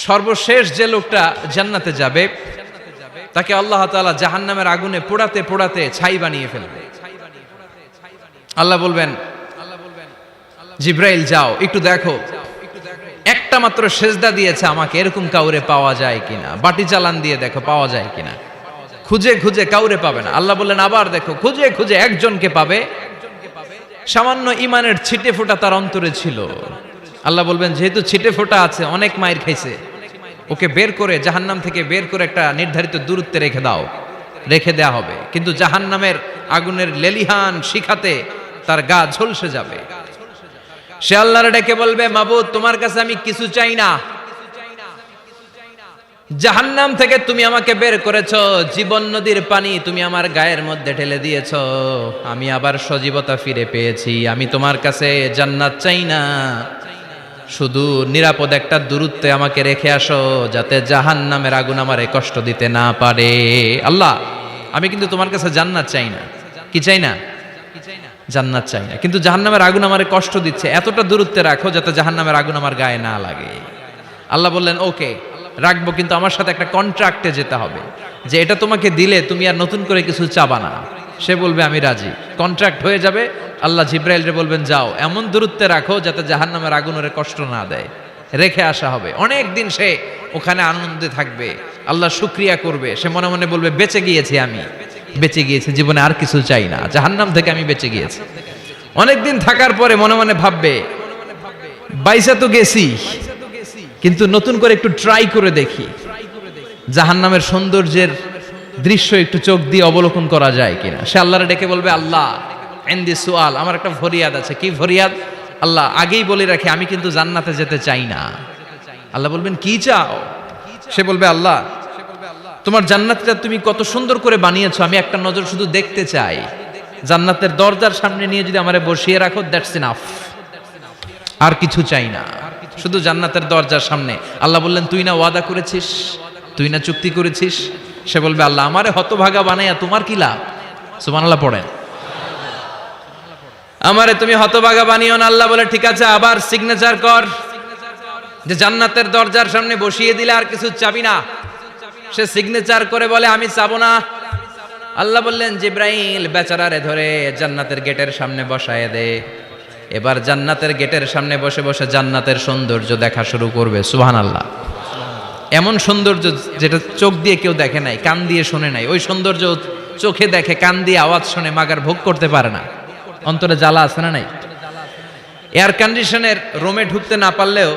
সর্বশেষ যে লোকটা জান্নাতে যাবে তাকে আল্লাহ তাআলা জাহান্নামের আগুনে পোড়াতে পোড়াতে ছাই বানিয়ে ফেলবে। আল্লাহ বলবেন, জিব্রাইল যাও একটু দেখো, একটা মাত্র সেজদা দিয়েছে আমাকে, এরকম কাউরে পাওয়া যায় কিনা। বাটি চালান দিয়ে দেখো পাওয়া যায় কিনা। খুঁজে খুঁজে কাউরে পাবে না। আল্লাহ বললেন আবার দেখো, খুঁজে খুঁজে একজনকে পাবে, সামান্য ইমানের ছিটে ফোঁটা তার অন্তরে ছিল। আল্লাহ বলবেন যেহেতু ছিটে ফোঁটা আছে, অনেক মায়ের খাইছে, ওকে বের করে জাহান্নাম থেকে বের করে একটা নির্ধারিত দূরত্বে রেখে দাও। রেখে দেয়া হবে, কিন্তু জাহান্নামের আগুনের লেলিহান শিখাতে তার গা ঝলসে যাবে। সে আল্লাহর ডেকে বলবে, মাবুদ তোমার কাছে আমি কিছু চাই না, জাহান্নাম থেকে তুমি আমাকে বের করেছো, জীবন নদীর পানি তুমি আমার গায়ের মধ্যে ঢেলে দিয়েছো, আমি আবার সজীবতা ফিরে পেয়েছি। আমি তোমার কাছে জান্নাত চাই না, শুধু নিরাপদ একটা দূরত্বে আমাকে রেখে আসো, যাতে জাহান্নামের আগুন আমারে কষ্ট দিতে না পারে। আল্লাহ আমি কিন্তু তোমার কাছে জান্নাত চাই না। কি চাই না? জান্নাত চাই না, কিন্তু জাহান্নামের আগুন আমারে কষ্ট দিচ্ছে, এতটা দূরত্বে রাখো যাতে জাহান্নামের আগুন আমার গায়ে না লাগে। আল্লাহ বললেন ওকে রাখবো, কিন্তু আমার সাথে একটা কন্ট্রাক্টে যেতে হবে, যে এটা তোমাকে দিলে তুমি আর নতুন করে কিছু চাবা না। সে বলবে আমি রাজি, কন্ট্রাক্ট হয়ে যাবে। আল্লাহ জিব্রাইলরে বলবেন যাও এমন দূরত্বে রাখো যাতে জাহান্নামের আগুন ওরে কষ্ট না দেয়। রেখে আসা হবে, অনেক দিন সে ওখানে আনন্দে থাকবে, আল্লাহ শুকরিয়া করবে। সে মনে মনে বলবে বেঁচে গিয়েছি, আমি বেঁচে গিয়েছি, জীবনে আর কিছু চাই না, জাহান্নাম থেকে আমি বেঁচে গিয়েছি। অনেকদিন থাকার পরে মনে মনে ভাববে বাইসা তো গেছি, কিন্তু নতুন করে একটু ট্রাই করে দেখি, জাহান্নামের সৌন্দর্যের দৃশ্য একটু চোখ দিয়ে অবলোকন করা যায় কিনা। সে আল্লাহরে ডেকে বলবে আল্লাহ ইনদি সুআল, আমার একটা ফরিয়াদ আছে। কি ফরিয়াদ? আল্লাহ আগেই বলে রাখি আমি কিন্তু জান্নাতে যেতে চাই না। আল্লাহ বলবেন কি চাও? সে বলবে আল্লাহ তোমার জান্নাতটা তুমি কত সুন্দর করে বানিয়েছো, আমি একটা নজর শুধু দেখতে চাই। জান্নাতের দরজার সামনে নিয়ে যদি আমারে বসিয়ে রাখো, দ্যাটস ইনাফ, আর কিছু চাই না, শুধু জান্নাতের দরজার সামনে। আল্লাহ বললেন তুই না ওয়াদা করেছিস, তুই না চুক্তি করেছিস। সে বলবে আল্লাহ আমারে হতভাগা বানাইয়া তোমার কি লাভ? সুবহানাল্লাহ পড়েন। আমারে তুমি হতভাগা বানিও না। আল্লাহ বলে ঠিক আছে, আবার সিগনেচার কর যে জান্নাতের দরজার সামনে বসিয়ে দিলে আর কিছু চাবি না। সে সিগনেচার করে বলে আমি চাবো না। আল্লাহ বললেন জিব্রাইল বেচারারে ধরে জান্নাতের গেটের সামনে বসায় দে। এবার জান্নাতের গেটের সামনে বসে বসে জান্নাতের সৌন্দর্য দেখা শুরু করবে। সুবহানাল্লাহ। এমন সৌন্দর্য যেটা চোখ দিয়ে কেউ দেখে নাই, কান দিয়ে শোনে নাই। ওই সৌন্দর্য চোখে দেখে, কান দিয়ে আওয়াজ শুনে, মাগার ভোগ করতে পারে না। অন্তরে জ্বালা আছে না নাই? এয়ার কন্ডিশনের রুমে ঢুকতে না পারলেও,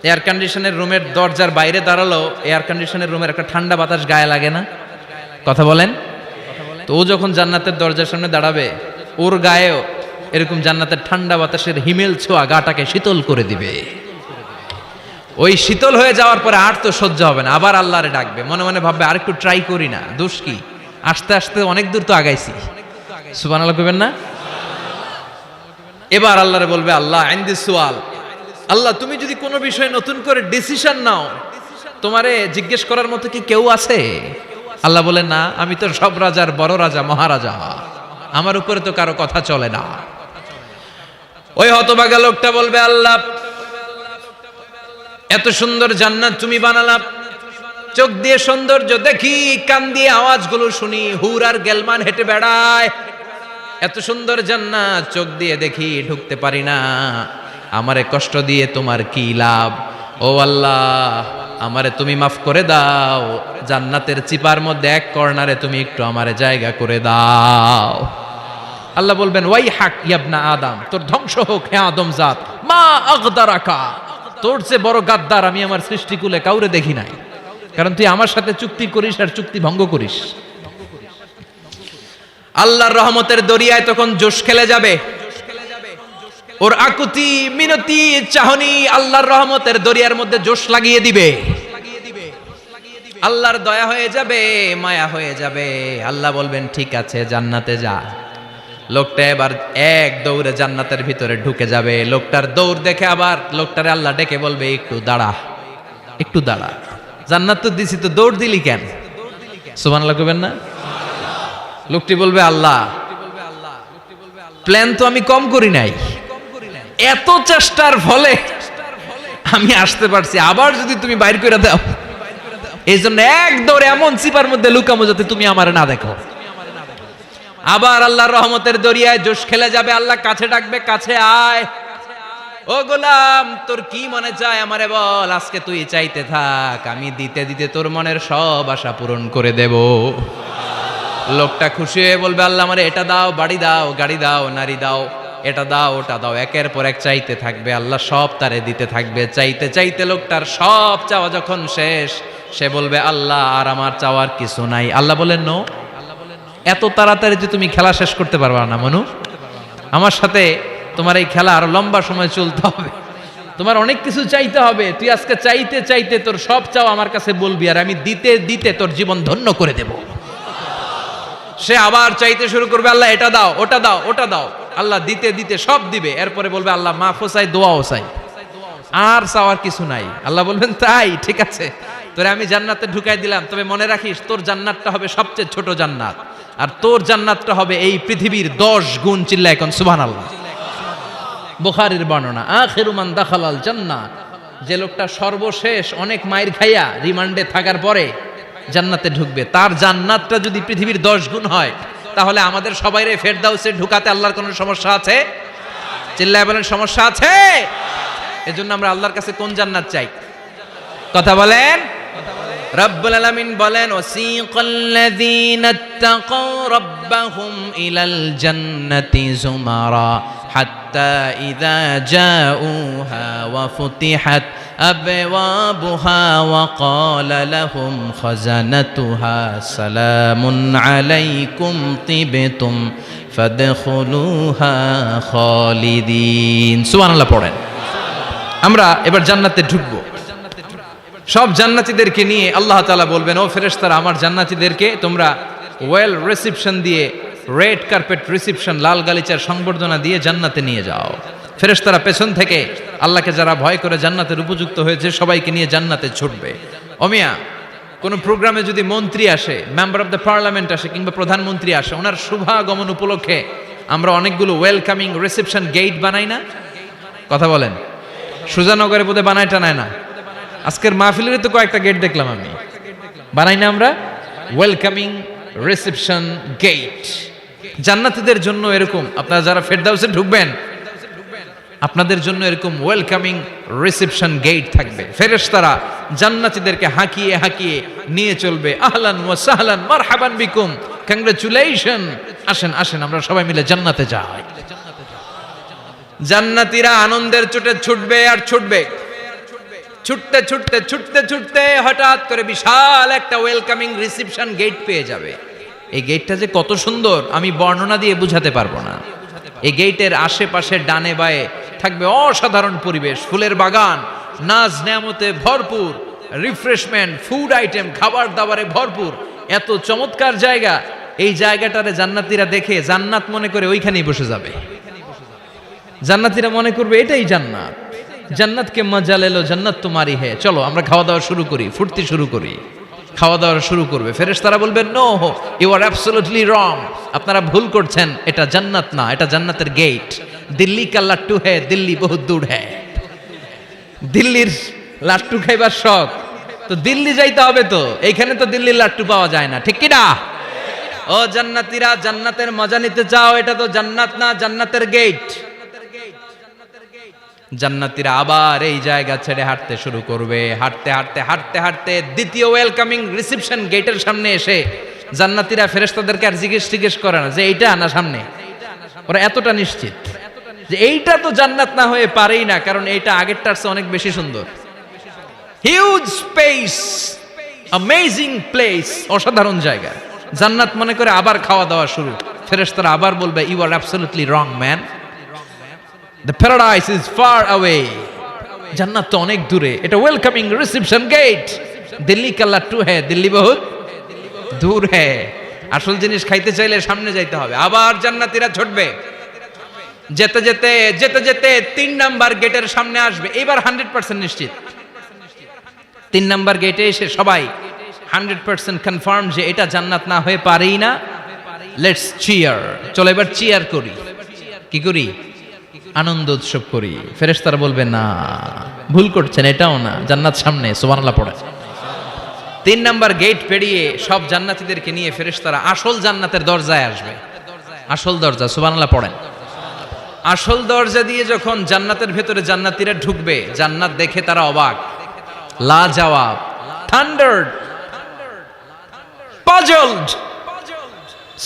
এয়ার কন্ডিশনের রুমের দরজার বাইরে দাঁড়ালো, এয়ার কন্ডিশনের রুমের একটা ঠান্ডা বাতাস গায়ে লাগে না? কথা বলেন তো। ও যখন জান্নাতের দরজার সামনে দাঁড়াবে, ওর গায়েও এরকম জান্নাতের ঠান্ডা বাতাসের হিমেল ছোঁয়া গাটাকে শীতল করে দিবে। ওই শীতল হয়ে যাওয়ার পরে আর তো সহ্য হবে না, আবার আল্লাহরে ডাকবে। মনে মনে ভাববে আর একটু ট্রাই করি না, দোষ কি, আস্তে আস্তে অনেক দূর তো আগাইছি। সুবহানাল্লাহ কইবেন না? এবার আল্লাহরে বলবে আল্লাহ ইনদি সুআল, আল্লাহ তুমি যদি কোনো বিষয়ে নতুন করে ডিসিশন নাও, তোমারে জিজ্ঞেস করার মতো কি কেউ আছে? আল্লাহ বলে না, আমি তো সব রাজার বড় রাজা, মহারাজা, আমার উপরে তো কারো কথা চলে না। ওই হতভাগা লোকটা বলবে আল্লাহ এত সুন্দর জান্নাত তুমি বানালা, চোখ দিয়ে সৌন্দর্য দেখি, কান দিয়ে আওয়াজগুলো শুনি, হুর আর গেলমান হেঁটে বেড়ায়, এত সুন্দর জান্নাত চোখ দিয়ে দেখি, ঢুকতে পারি না, আমারে কষ্ট দিয়ে তোমার কি লাভ? ও আল্লাহ আমারে তুমি মাফ করে দাও, জান্নাতের চিপার মধ্যে এক কর্নারে তুমি একটু আমারে জায়গা করে দাও। আল্লাহ বলবেন ওয়াই হাক ইয়াবনা আদম, তোর ধ্বংস হোক হে আদম জাত, মা আগদারাকা, তোর চেয়ে বড় গাদ্দার আমি আমার সৃষ্টিকুলে কাউরে দেখি নাই, কারণ তুই আমার সাথে চুক্তি করিস আর চুক্তি ভঙ্গ করিস। আল্লাহর রহমতের দরিয়ায় তখন জোশ খেলে যাবে, ওর আকুতি মিনতি চাহনি আল্লাহর রহমতের দরিয়ার মধ্যে জোশ লাগিয়ে দিবে। আল্লাহর দয়া হয়ে যাবে, মায়া হয়ে যাবে। আল্লাহ বলবেন ঠিক আছে জান্নাতে যা। লোকটা এবার এক দৌড়ে জান্নাতের ভিতরে ঢুকে যাবে। লোকটার দৌড় দেখে আবার লোকটারে আল্লাহ ডেকে বলবে একটু দাঁড়া, একটু দাঁড়া, জান্নাত তো দিছি, তো দৌড় দিলি কেন? সুবহানাল্লাহ কইবেন না? লোকটি বলবে আল্লাহ প্ল্যান তো আমি কম করি নাই, এত চেষ্টার ফলে আমি আসতে পারছি, আবার যদি তুমি বাইর করে দাও, এই জন্য এক দৌড়ে এমন চিপার মধ্যে লুকামো যাতে তুমি আমার না দেখো। আবার আল্লাহর রহমতের দরিয়ায় জোশ খেলে যাবে, আল্লাহ কাছে ডাকবে, কাছে আয়, ও গোলাম তোর কি মনে চায় আমারে বল, আজকে তুই চাইতে থাক, আমি দিতে দিতে তোর মনের সব আশা পূরণ করে দেব। লোকটা খুশি হয়ে বলবে, আল্লাহ আমারে এটা দাও, বাড়ি দাও, গাড়ি দাও, নারী দাও, এটা দাও, ওটা দাও, একের পর এক চাইতে থাকবে, আল্লাহ সব তারে দিতে থাকবে। চাইতে চাইতে লোকটার সব চাওয়া যখন শেষ, সে বলবে, আল্লাহ আর আমার চাওয়ার কিছু নাই। আল্লাহ বলেন, নো, এত তাড়াতাড়ি যে তুমি খেলা শেষ করতে পারবা না মনু, আমার সাথে তোমার এই খেলা আরো লম্বা সময় চলতে হবে, তোমার অনেক কিছু চাইতে হবে। তুই আজকে চাইতে চাইতে তোর সব চাও আমার কাছে বলবি, আর আমি দিতে দিতে তোর জীবন ধন্য করে দেব। সে আবার চাইতে শুরু করবে, আল্লাহ এটা দাও, ওটা দাও, ওটা দাও, আল্লাহ দিতে দিতে সব দিবে। এরপরে বলবে, আল্লাহ মাফও চাই, দোয়াও চাই, আর চাওয়ার কিছু নাই। আল্লাহ বলবেন, তাই ঠিক আছে, তোরে আমি জান্নাতে ঢুকাই দিলাম, তবে মনে রাখিস তোর জান্নাতটা হবে সবচেয়ে ছোট জান্নাত, আর তোর জান্নাতটা হবে এই পৃথিবীর 10 গুণ। চিল্লায় এখন সুবহানাল্লাহ। বুখারীর বর্ণনা, আখিরু মান দাখালাল জান্নাহ, যে লোকটা সর্বশেষ অনেক মাইর খাইয়া রিমান্ডে থাকার পরে জান্নাতে ঢুকবে, তার জান্নাতটা যদি পৃথিবীর 10 গুণ হয়, তাহলে আমাদের সবাইরে ফেরদাউসে ঢুকাতে আল্লাহর কোনো সমস্যা আছে? চিল্লায় বলেন, সমস্যা আছে? এজন্য আমরা আল্লাহর কাছে কোন জান্নাত চাই? কথা বলেন। রব্বুল আলামিন বলেন, ওয়াসিকাল্লাযীনা ইত্তাকাউ রাব্বাহুম ইলাল জান্নাতি যুমারা হাত্তা ইযা জাউহা ওয়া ফুতিহাত আবওয়াবুহা ওয়া ক্বালা লাহুম খাজানাতুহা সালামুন আলাইকুম তিবতুম ফাদখুলুহা খালিদিন। সুবহানাল্লাহ পড়েন। আমরা এবার জান্নাতে ঢুকবো। সব জান্নাতীদেরকে নিয়ে আল্লাহ তাআলা বলবেন, ও ফেরেশতারা, আমার জান্নাতীদেরকে তোমরা ওয়েল রিসেপশন দিয়ে, রেড কার্পেট রিসেপশন, লাল গালিচার সংবর্ধনা দিয়ে জান্নাতে নিয়ে যাও। ফেরেশতারা পেছন থেকে আল্লাহকে যারা ভয় করে জান্নাতের উপযুক্ত হয়েছে সবাইকে নিয়ে জান্নাতে ছুটবে। ওমিয়া, কোন প্রোগ্রামে যদি মন্ত্রী আসে, মেম্বার অফ দ্য পার্লামেন্ট আসে, কিংবা প্রধানমন্ত্রী আসে, ওনার শুভাগমন উপলক্ষে আমরা অনেকগুলো ওয়েলকামিং রিসেপশন গেট বানাই না? কথা বলেন। সুজানগরে বোধহয় বানায় টানায় না? আজকের মাহফিলের তো কয়েকটা গেট দেখলাম আমি, বানাই না আমরা? Welcoming reception gate. জান্নাতীদের জন্য এরকম, আপনারা যারা ফেরদাউসে ঢুকবেন আপনাদের জন্য এরকম ওয়েলকামিং রিসেপশন গেট থাকবে। ফেরেশতারা জান্নাতীদেরকে হাঁকিয়ে হাঁকিয়ে নিয়ে চলবে, আহলান ওয়া সাহলান মারহাবান বিকুম, কংগ্রাচুলেশন, আসেন আসেন আমরা সবাই মিলে জান্নাতে যাই। জান্নাতীরা আনন্দের চোটে ছুটবে আর ছুটবে, ছুটতে ছুটতে ছুটতে ছুটতে হঠাৎ করে বিশাল একটা ওয়েলকামিং রিসেপশন গেট পেয়ে যাবে। এই গেটটা যে কত সুন্দর আমি বর্ণনা দিয়ে বুঝাতে পারবো না। এই গেটের আশেপাশে ডানে বায়ে থাকবে অসাধারণ পরিবেশ, ফুলের বাগান, নাজ নেয়ামতে ভরপুর, রিফ্রেশমেন্ট, ফুড আইটেম, খাবার দাবারে ভরপুর, এত চমৎকার জায়গা। এই জায়গাটারে জান্নাতীরা দেখে জান্নাত মনে করে ওইখানেই বসে যাবে। জান্নাতীরা মনে করবে এটাই জান্নাত, জান্নাতকে মজা লেলো, জান্নাত তোমারই হে, চলো আমরা খাওয়া দাওয়া শুরু করি, ফুর্তি শুরু করি। খাওয়া দাওয়া শুরু করবে। ফেরেশতারা বলবেন, no, you are absolutely wrong, আপনারা ভুল করছেন, এটা জান্নাত না, এটা জান্নাতের গেট। দিল্লি কা লাট্টু হে, দিল্লি বহুত দূর হে। দিল্লির লাট্টু খাইবার শখ, তো দিল্লি যাইতে হবে, তো এইখানে তো দিল্লির লাট্টু পাওয়া যায় না, ঠিক কি না? ও জান্নাতীরা, জান্নাতের মজা নিতে চাও? এটা তো জান্নাত না, জান্নাতের গেট। জান্নাতীরা আবার এই জায়গা ছেড়ে হাঁটতে শুরু করবে। হাঁটতে হাঁটতে হাঁটতে হাঁটতে দ্বিতীয় ওয়েলকামিং রিসেপশন গেটের সামনে এসে জান্নাতীরা ফেরেশতাদেরকে আর জিজ্ঞেস করে না যে এইটা না সামনে, ওরা এতটা নিশ্চিত যে এইটা তো জান্নাত না হয়ে পারেই না, কারণ এইটা আগেরটার চেয়ে অনেক বেশি সুন্দর। হিউজ স্পেস, অ্যামেজিং প্লেস, অসাধারণ জায়গা। জান্নাত মনে করে আবার খাওয়া দাওয়া শুরু। ফেরেশতারা আবার বলবে, you are absolutely wrong man, the paradise is far away, জান্নাত তো অনেক দূরে, এটা ওয়েলকামিং রিসেপশন গেট। দিল্লি কা লাট্টু হে, দিল্লি বহুত দূর হে। আসল জিনিস খাইতে চাইলে সামনে যাইতে হবে। আবার জান্নাতীরা ছুটবে, যেতে যেতে যেতে যেতে 3 নাম্বার গেটের সামনে আসবে। এবার 100% নিশ্চিত 3 নাম্বার গেটে এসে সবাই 100% কনফার্ম যে এটা জান্নাত না হয়ে পারেই না। লেটস চিয়ার, চলো এবার চিয়ার করি। কি করি? আনন্দ উৎসব করি, ফেরেশতারা বলবে না, ভুল করছেন, এটাও না, জান্নাত সামনে, সুবহানাল্লাহ পড়ে। 3 নাম্বার গেট পেরিয়ে সব জান্নাতীদেরকে নিয়ে ফেরেশতারা আসল জান্নাতের দরজায় আসবে। আসল দরজা, সুবহানাল্লাহ পড়েন। আসল দরজা দিয়ে যখন জান্নাতের ভেতরে জান্নাতীরা ঢুকবে, জান্নাত দেখে তারা অবাক, লাজবাব, থান্ডার্ড, পাজলড,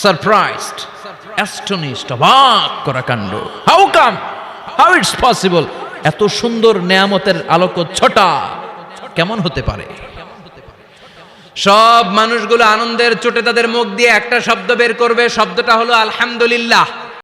সারপ্রাইজড, অ্যাস্টনিশড, অবাক করা কাণ্ড। How come, how it's possible, এত সুন্দর নেয়ামতের আলোকচ্ছটা কেমন হতে পারে? সব মানুষগুলো আনন্দের চোটে তাদের মুখ দিয়ে একটা শব্দ বের করবে, শব্দটা হলো আলহামদুলিল্লাহ।